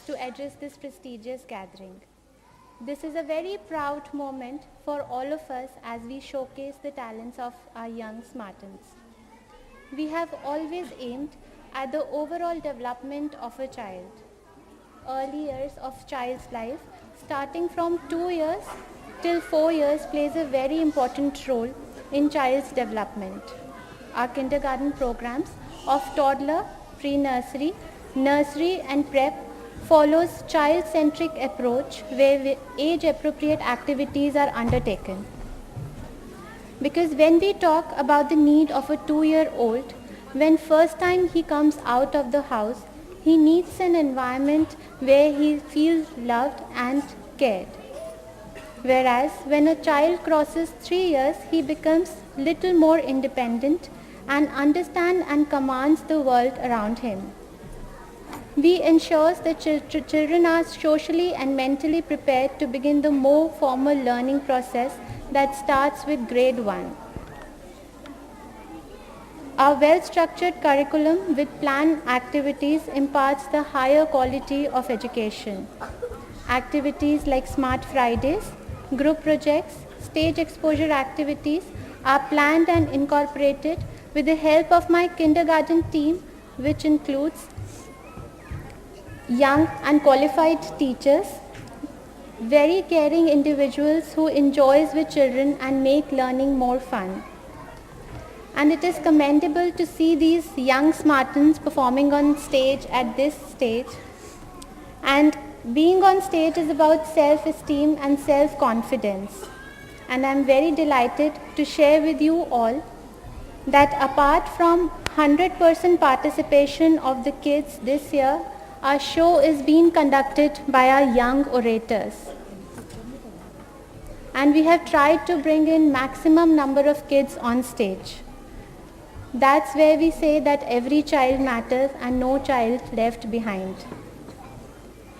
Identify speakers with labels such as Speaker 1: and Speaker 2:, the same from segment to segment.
Speaker 1: to address this prestigious gathering. This is a very proud moment for all of us as we showcase the talents of our young Smartans. We have always aimed at the overall development of a child. Early years of child's life, starting from 2 years till 4 years, plays a very important role in child's development. Our kindergarten programs of toddler, pre-nursery, nursery and prep follows child-centric approach where age-appropriate activities are undertaken. Because when we talk about the need of a 2-year-old, when first time he comes out of the house, he needs an environment where he feels loved and cared. Whereas when a child crosses 3 years, he becomes little more independent and understands and commands the world around him. We ensure that children are socially and mentally prepared to begin the more formal learning process that starts with grade 1. Our well-structured curriculum with planned activities imparts the higher quality of education. Activities like Smart Fridays, group projects, stage exposure activities are planned and incorporated with the help of my kindergarten team, which includes young and qualified teachers, very caring individuals who enjoys with children and make learning more fun. And it is commendable to see these young Smartans performing on stage at this stage. And being on stage is about self-esteem and self-confidence. And I'm very delighted to share with you all that apart from 100% participation of the kids this year, our show is being conducted by our young orators. And we have tried to bring in maximum number of kids on stage. That's where we say that every child matters and no child left behind.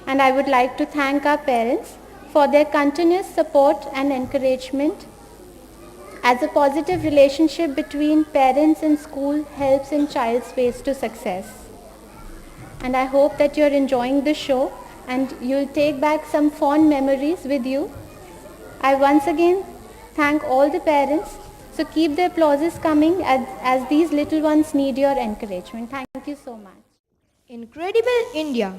Speaker 1: And I would like to thank our parents for their continuous support and encouragement, as a positive relationship between parents and school helps in child's ways to success. And I hope that you're enjoying the show and you'll take back some fond memories with you. I once again thank all the parents. So keep the applauses coming as these little ones need your encouragement. Thank you so much.
Speaker 2: Incredible India,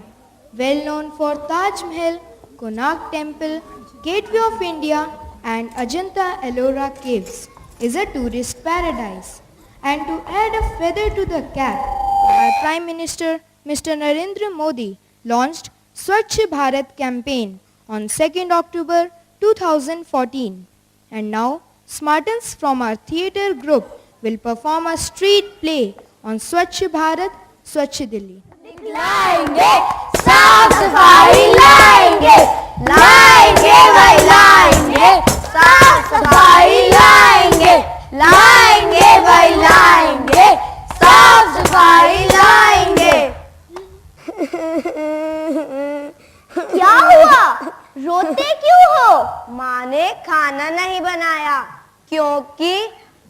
Speaker 2: well known for Taj Mahal, Konark Temple, Gateway of India and Ajanta Ellora Caves, is a tourist paradise. And to add a feather to the cap, our Prime Minister Mr. Narendra Modi launched Swachh Bharat campaign on 2nd October 2014. And now, Smartans from our theatre group will perform a street play on Swachh Bharat, Swachh Delhi.
Speaker 3: लाएंगे साफ सफाई लाएंगे लाएंगे भाई लाएंगे साफ सफाई लाएंगे लाएंगे भाई लाएंगे साफ सफाई लाएंगे। क्या हुआ, रोते क्यों हो? माँ ने खाना नहीं बनाया क्योंकि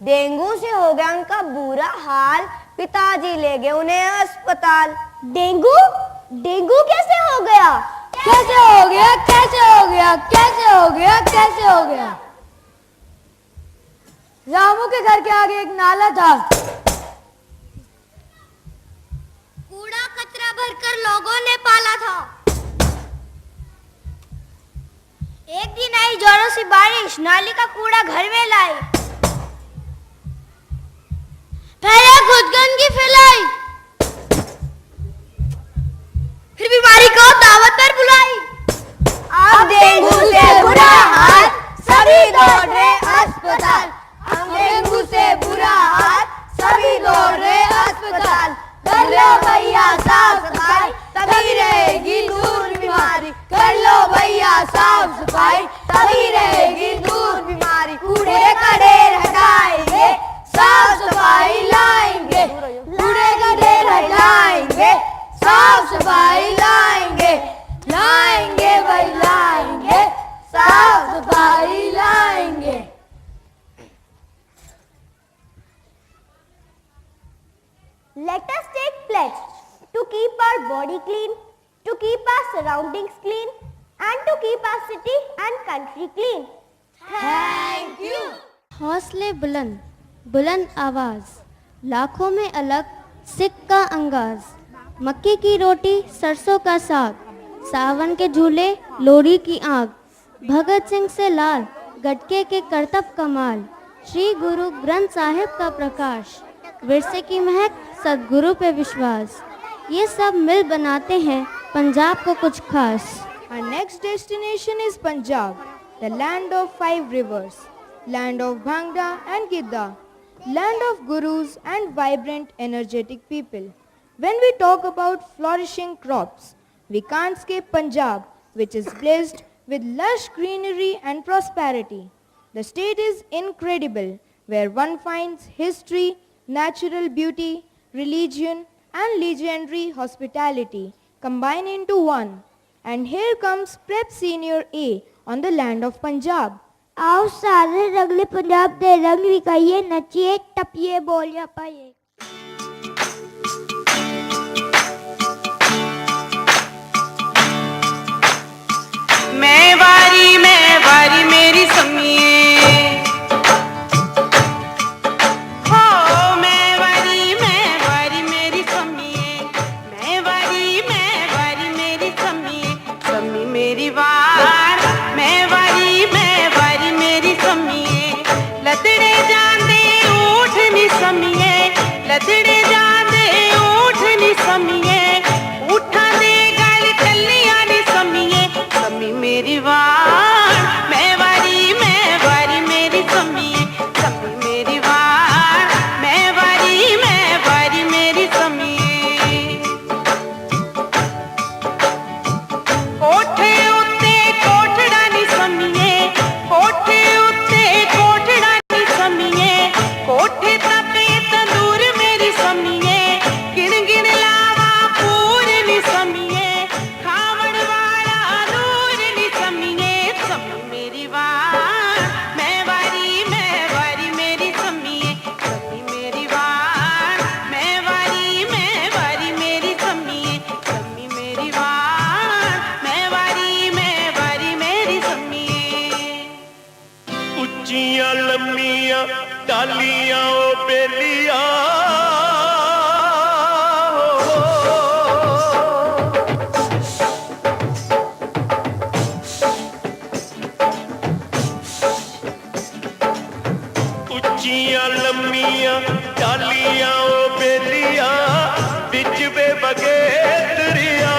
Speaker 3: डेंगू से हो गया उनका बुरा हाल, पिताजी ले गए उन्हें अस्पताल। डेंगू? डेंगू कैसे हो गया? कैसे हो गया? कैसे हो गया? कैसे हो गया? कैसे हो गया? रामू के घर के आगे एक नाला था, कूड़ा कचरा भरकर लोगों ने पाला था। एक दिन आई जोरों से बारिश, नाली का कूड़ा घर में लाई, पहले खुद गंदगी फैलाई, फिर बीमारी को दावत पर बुलाई। अब डेंगू से बुरा हाल, सभी दौड़ रहे अस्पताल। अब डेंगू से बुरा हाल, सभी दौड़ रहे अस्पताल। कर लो भैया साफ सफाई, तभी रहेगी दूर बीमारी। कर लो भैया साफ सफाई, तभी रहेगी दूर बीमारी। कूड़े का ढेर हटाएंगे, साफ सफाई लाएंगे, कूड़े का surroundings clean and to keep our city and country clean. Thank you.
Speaker 4: हौसले बुलंद, बुलंद आवाज, लाखों में अलग सिख का अंगाज, मक्की की रोटी सरसों का साग, सावन के झूले लोरी की आग, भगत सिंह से लाल गटके के करतब कमाल, श्री गुरु ग्रंथ साहिब का प्रकाश, विरसे की महक सदगुरु पे विश्वास, ये सब मिल बनाते हैं पंजाब को कुछ खास।
Speaker 2: Our next destination is Punjab, the land of 5 rivers, land of Bhangra and Gidda, land of gurus and vibrant, energetic people. When we talk about flourishing crops, we can't skip Punjab, which is blessed with lush greenery and prosperity. The state is incredible, where one finds history, natural beauty, religion, and legendary hospitality combined into one. And here comes Prep Senior A on the land of Punjab.
Speaker 3: आओ सारे रंगले पंजाब दे रंग विखाइए, नचिए टपिए बोलियां पाइए।
Speaker 5: मैं वारी मेरी सम्मिए, हो मैं वारी मेरी सम्मिए, मैं वारी मेरी सम्मिए, सम्मी मेरी वार, मैं वारी मेरी सम्मिए, लतड़े जांदे ऊठ नी सम्मिए, लतड़े जांदे ऊठ नी सम्मिए, ऊठां दे गल टल्लियां नी सम्मिए, सम्मी मेरी वार, मैं वारी मेरी सम्मिए, सम्मी मेरी वार, मैं वारी मेरी सम्मिए। कोठे उत्ते कोठड़ा नी सम्मिए, कोठे उत्ते कोठड़ा नी सम्मिए, कोठे तपे तंदूर मेरी सम्मिए, गिन गिन लावा पूर नी सम्मिए, खावण वाला नूर नी सम्मिए, सम्मी मेरी वार, मैं वारी मेरी सम्मिए, सम्मी मेरी वार, मैं वारी मेरी सम्मिए, सम्मी मेरी वार, मैं वारी मेरी सम्मिए।
Speaker 6: ਉੱਚੀਆਂ ਲੰਮੀਆਂ ਟਾਲੀਆਂ ਓ ਬੇਲੀਆਂ ਉੱਚੀਆਂ ਲੰਮੀਆਂ ਟਾਲੀਆਂ ਓ ਬੇਲੀਆਂ ਵਿੱਚ ਵੇ ਵਗੇ ਦਰਿਆ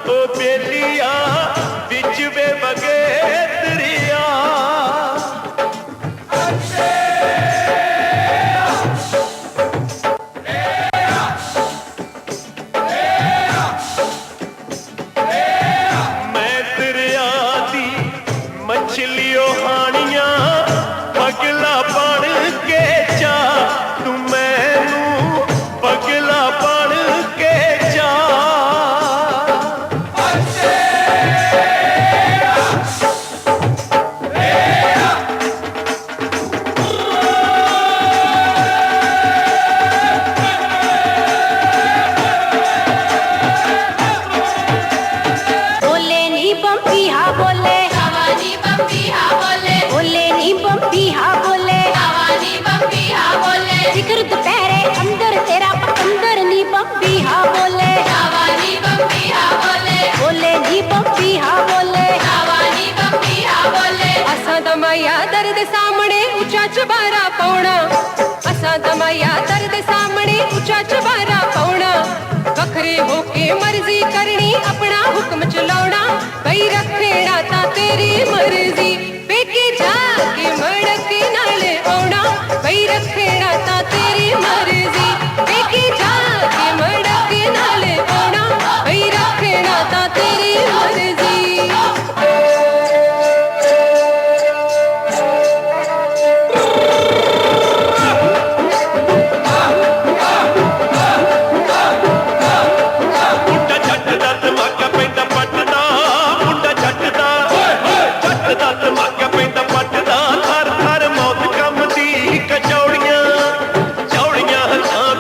Speaker 6: ਓ ਬੇਲੀਆਂ ਵਿੱਚ ਵੇ ਵਗੇ ਦਰਿਆ मैं दरिया दी मछलियों हानियां पगला बन के जा तू मैनू पगला बन के जा
Speaker 5: बोले नी बम्पी हा बोले, हवानी बम्पी हा बोले, बोले नी बम्पी हा बोले, हवानी बम्पी हा बोले, जिक्र दोपहरे अंदर तेरा अंदर नी बम्पी हा बोले, हवानी बम्पी हा बोले, बोले नी बम्पी हा बोले, हवानी बम्पी हा बोले। असा दमाया दर्द सामने ऊंचा चबारा पाउना, असा दमाया दर्द सामने ऊंचा चबारा पाउना, वखरे होके मर्जी करनी अपना हुक्म चलाउना, बई रखेड़ा ता तेरी मर्जी, पेके जाके मड़के नाल आउना, बई रखेड़ा ता तेरी मर्जी, पेके जाके मड़के नाल आउना, बई रखेड़ा ता तेरी मर्जी।
Speaker 6: ਮੁੰਡਾ ਛੱਡ ਦਾ ਧਮਾਕਾ ਪੈਂਦਾ ਪੱਟਦਾ ਮੁੰਡਾ ਛੱਡ ਦਾ ਧਮਾਕਾ ਪੈਂਦਾ ਪੱਟਦਾ ਥਰ ਥਰ ਮੌਤ ਕੰਮਦੀ ਕਚੌੜੀਆਂ ਚੌੜੀਆਂ ਹੱਥਾਂ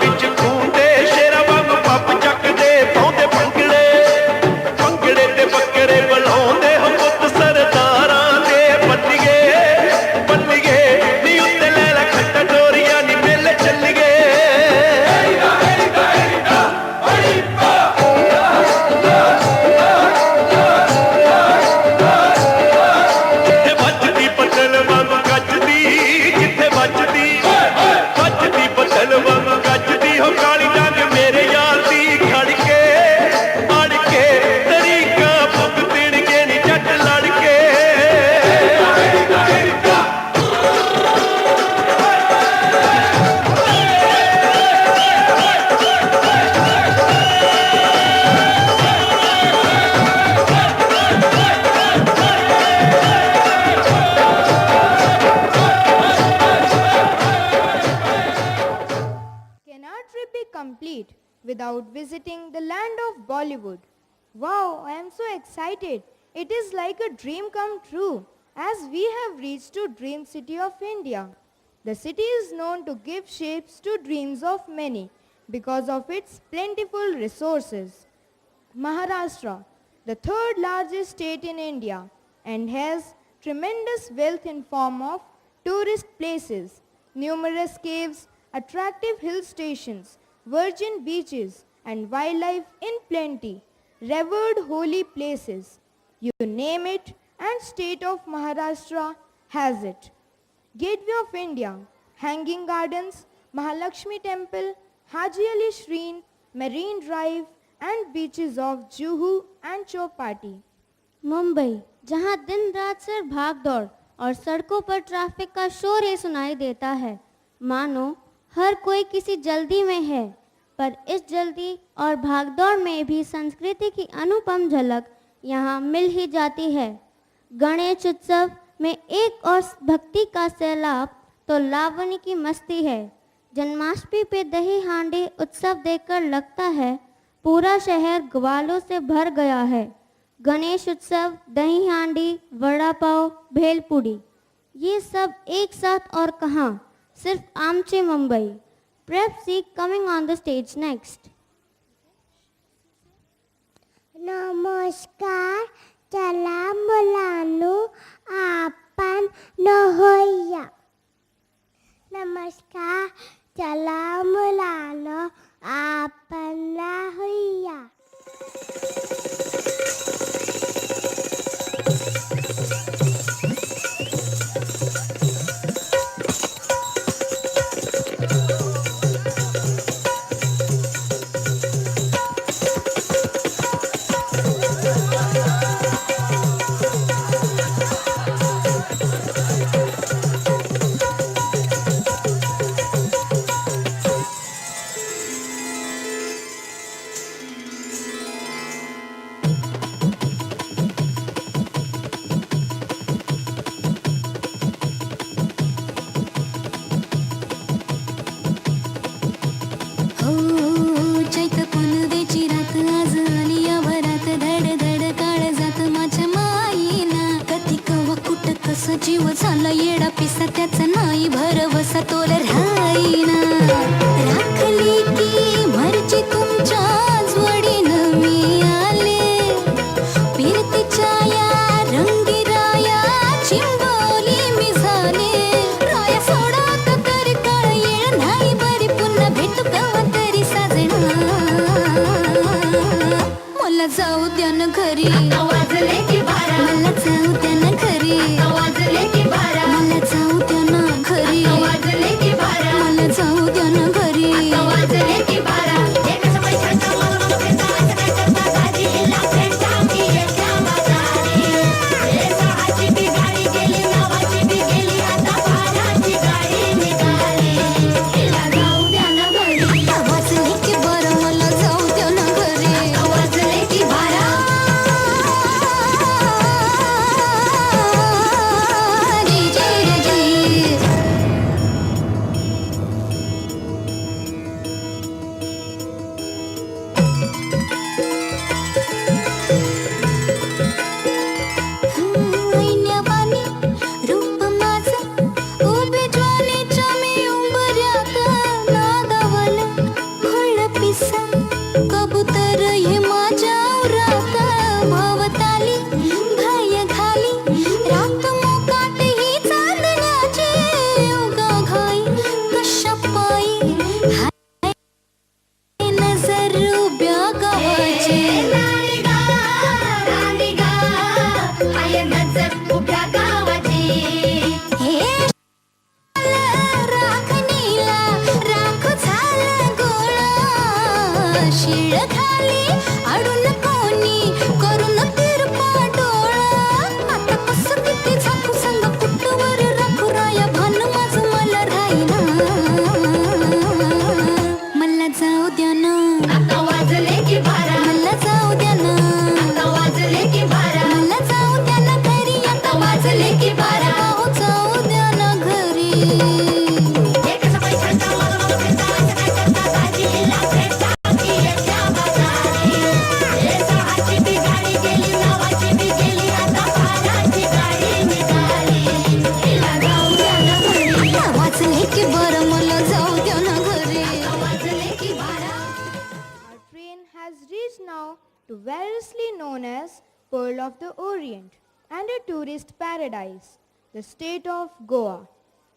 Speaker 2: without visiting the land of Bollywood. Wow, I am so excited. It is like a dream come true as we have reached to Dream City of India. The city is known to give shapes to dreams of many because of its plentiful resources. Maharashtra, the third largest state in India and has tremendous wealth in form of tourist places, numerous caves, attractive hill stations, virgin beaches and wildlife in plenty, revered holy places. You name it and state of Maharashtra has it. Gateway of India, Hanging Gardens, Mahalakshmi Temple, Haji Ali Shrine, Marine Drive and beaches of Juhu and Chowpatty.
Speaker 4: Mumbai, जहां दिन रात सिर भाग दौड़ और सड़कों पर traffic का शोर ही सुनाई देता है, मानो हर कोई किसी जल्दी में है, पर इस जल्दी और भागदौड़ में भी संस्कृति की अनुपम झलक यहाँ मिल ही जाती है। गणेश उत्सव में एक और भक्ति का सैलाब तो लावणी की मस्ती है। जन्माष्टमी पे दही हांडी उत्सव देखकर लगता है पूरा शहर ग्वालों से भर गया है। गणेश उत्सव, दही हांडी, वड़ा पाव, भेलपुड़ी, ये सब एक साथ और कहाँ, सिर्फ आमचे Mumbai. Prepsi coming on the stage next.
Speaker 3: नमस्कार, चला मुलांनो आपण नहोया. नमस्कार, चला मुलांनो आपण नहोया.
Speaker 5: जीव झाला येडा पिसा त्याचा नाही भरवसा तोल राहीना राखली की मर्जी तुमच्या जोडीनं मी आले फिरतीच्या या रंगी राया चिंबोली मी झाले राया सोडा आता तरी काळ येळ नाही बरी पुन्हा भेटू केव्हा तरी साजना मला जाऊ द्या ना घरी वाजले की बारा मला जाऊ द्या ना घरी वाजले की बारा मला जाऊ द्या ना घरी वाजले की बारा मला जाऊ द्या ना घरी वाजले की बारा एक समय छंटा मला भेटा असं काय करता गाडी हिला भेटा की येत्या बाजारी हे सहाची ती गाडी गेली नावाची ती गेली आता बाराची गाडी निघाली हिला जाऊ द्या ना घरी वाजले की बारा मला जाऊ द्या ना घरी वाजले की बारा शिळ खाली अडून कोणी करून तिरपा डोळा
Speaker 2: variously known as Pearl of the Orient and a tourist paradise, the state of Goa.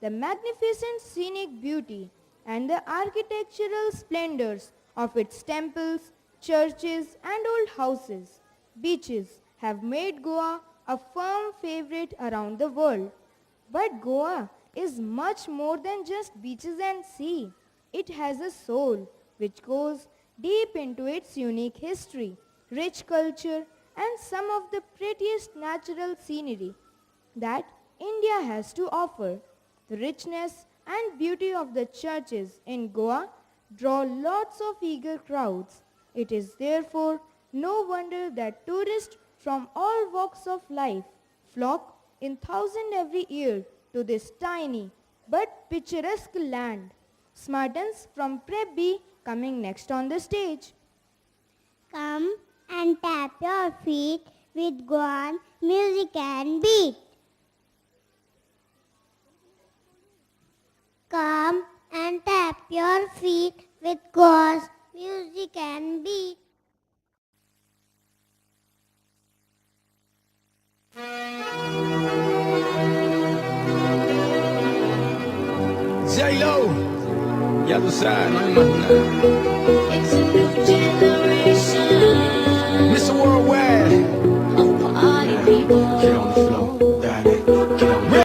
Speaker 2: The magnificent scenic beauty and the architectural splendors of its temples, churches and old houses, beaches have made Goa a firm favorite around the world. But Goa is much more than just beaches and sea. It has a soul which goes deep into its unique history, rich culture and some of the prettiest natural scenery that India has to offer. The richness and beauty of the churches in Goa draw lots of eager crowds. It is therefore no wonder that tourists from all walks of life flock in thousands every year to this tiny but picturesque land. Smartans from Prep B coming next on the stage.
Speaker 3: Come and tap your feet with Goan music and beat. Come and tap your feet with Goa's music and beat.
Speaker 7: J-Lo, ya tú sabes, no hay más nada.
Speaker 5: It's a new generation.
Speaker 7: Mr. Worldwide.